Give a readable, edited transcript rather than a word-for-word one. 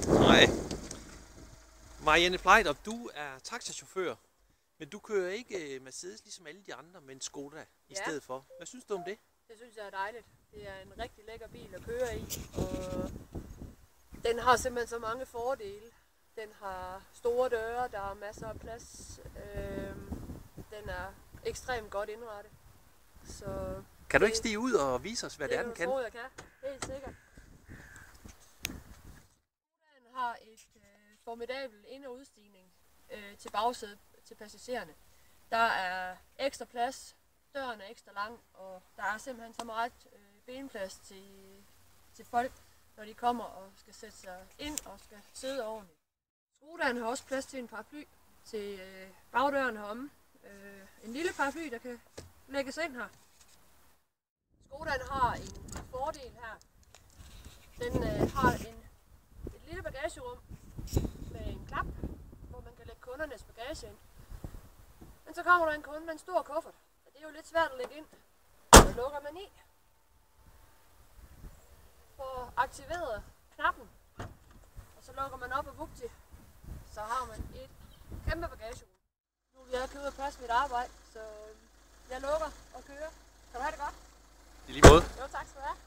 Nej. Marianne Plejdrup, du er taxachauffør, men du kører ikke Mercedes ligesom alle de andre, men Skoda i stedet for. Hvad synes du om det? Det synes jeg er dejligt. Det er en rigtig lækker bil at køre i, og den har simpelthen så mange fordele. Den har store døre, der er masser af plads. Den er ekstremt godt indrettet. Så kan du ikke stige ud og vise os, hvad det er, den kan? Det tror jeg kan. Helt sikkert. Den har et formidabelt ind- og udstigning til bagsædet til passagererne. Der er ekstra plads, døren er ekstra lang, og der er simpelthen så meget benplads til folk, når de kommer og skal sætte sig ind og skal sidde ordentligt. Skodaen har også plads til en paraply til bagdøren heromme. En lille paraply, der kan lægges ind her. Skodaen har en fordel her. Den har et lille bagagerum med en klap, hvor man kan lægge kundernes bagage ind. Men så kommer der en kunde med en stor kuffert, og det er jo lidt svært at lægge ind. Så lukker man i. Får aktiveret knappen, og så lukker man op og vupti. Så har man et kæmpe bagagerum. Nu vil jeg købe og passe mit arbejde, så jeg lukker og kører. Kan du have det godt? I lige måde. Jo, tak skal du have.